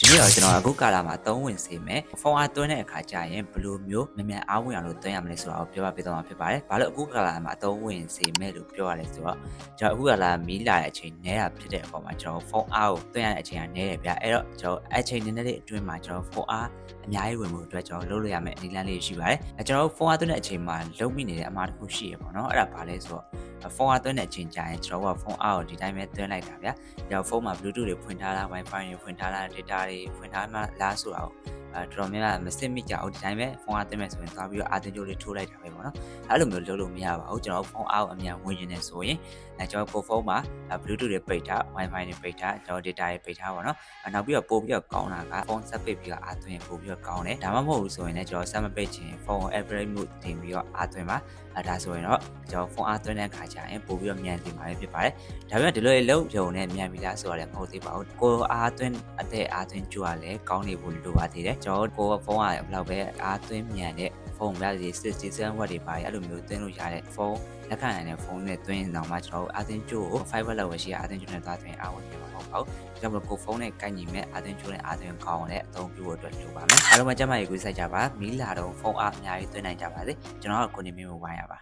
ဒီနေ့တော့ကျွန်တော်အခုကာလာမှာသုံးဝင်စေမယ်ဖုန်းအားသွင်းတဲ့အခါကျရင်ဘယ်လိုမျိုးမြန်အားဝင်အောင်လို့သွင်းရမလဲဆိုတာကိုပြောပြပေးသွားမှာဖြစ်ပါတယ်။ဘာလို့အခုကာလာမှာသုံးဝင်စေမယ်လို့ပြောရလဲဆိုတော့ကျွန်တော်အခုကာလာမီးလာတဲ့အချိန်နဲတာဖြစ်တဲ့အပေါ်မှာကျွန်တော်ဖုန်းအားကိုသွင်းရတဲ့အချိန်ကနဲတယ်ဗျာ။အဲ့တော့ကျွန်တော်အချိန်နည်းနည်းလေးအတွင်းမှာကျွန်တော်ဖုန်းအားအများကြီးဝင်မှုအတွက်ကျွန်တော်လုပ်လို့ရမယ့်နည်းလမ်းလေးရှိပါတယ်။ကျွန်တော်ဖုန်းအားသွင်းတဲ့အချိန်မှာလုံးမိနေတဲ့အမှားတစ်ခုရှိရပေါ့နော်။အဲ့ဒါဘာလဲဆိုတော့ဖုန်းအားသွင်းတဲ့အချိန်ကြာရင်ကျွန်တော်ကဖုန်းအားကိုဒီတိုင်းပဲသွင်းလိုက်တာဗျာ။ကျွန်တော်ဖုန်းမှာ Bluetooth တွေဖွင့်ထားလား Wi-Fi တွေဖွင့်ထားလား data တွေဖွင့်ထားမှလားဆိုတာကိုတော်တော်များများမစစ်မိကြဘူးဒီတိုင်းပဲဖုန်းအားသွင်းမယ်ဆိုရင်သွားပြီးတော့အာသွင်းကြိုးလေးထိုးလိုက်တာပဲပေါ့နော်အဲ့လိုမျိုးလုပ်လို့မရပါဘူးကျွန်တော်ဖုန်းအားကိုအမြန်ဝင်နေတယ်ဆိုရင်ကျွန်တော်ကိုဖုန်းမှာ Bluetooth တွေပိတ်ထား Wi-Fi တွေပိတ်ထားကျွန်တော် data တွေပိတ်ထားပါတော့နောက်ပြီးတော့ပို့ပြီးတော့ကောင်းတာကဖုန်းဆက်ပိတ်ပြီးတော့အာသွင်းပို့ပြီးတော့ကောင်းတယ်ဒါမှမဟုတ်ဘူးဆိုရင်လည်းကျွန်တော်ဆက်မပိတ်ချင်ဖုန်း Airplane Mode တင်ပြီးတော့အာသွင်းပါဒါဆိုရင်တော့ကျွန်တော်ဖုန်းအားသွင်းတဲ့အခါကျရင်ပို့ပြီးတော့မြန်တင်ပါပဲဖြစ်ပါတယ်ဒါပေမဲ့ဒီလိုလုံးပြုံနဲ့မြန်ပြီလားဆိုတာလည်းမဟုတ်သေးပါဘူးကိုအားသွင်းအတဲ့အားသွင်းကြိုးရလဲကောင်းနေဖို့လိုပါသေးတယ်ကျွန်တော်ကိုဖုန်းကဘယ်လောက်ပဲအားသွင်းမြန်တဲ့ဖုန်းပြစီ67 watt တွေပါအဲ့လိုမျိုးသွင်းလို့ရတဲ့ဖုန်းလက်ခံနိုင်တဲ့ဖုန်းနဲ့သွင်းအောင်မှကျွန်တော်အားသွင်းကြိုးကို5 watt လောက်ပဲရှိရအားသွင်းကြိုးနဲ့သွားသွင်းအားဝင်နေမှာမဟုတ်ပါဘူးဒါကြောင့်မို့ကိုဖုန်းနဲ့ကိုက်ညီမဲ့အားသွင်းကြိုးနဲ့အားသွင်းကောင်းအောင်လည်းအသုံးပြုဖို့အတွက်လိုပါမယ်အားလုံးပဲကျမရေကိုစိုက်ကြပါမီးလာတော့ဖုန်းအားအများကြီးသွင်းနိုင်ကြပါစေကျွန်တော်ကကိုနေမင်းကိုဝိုင်းရပါ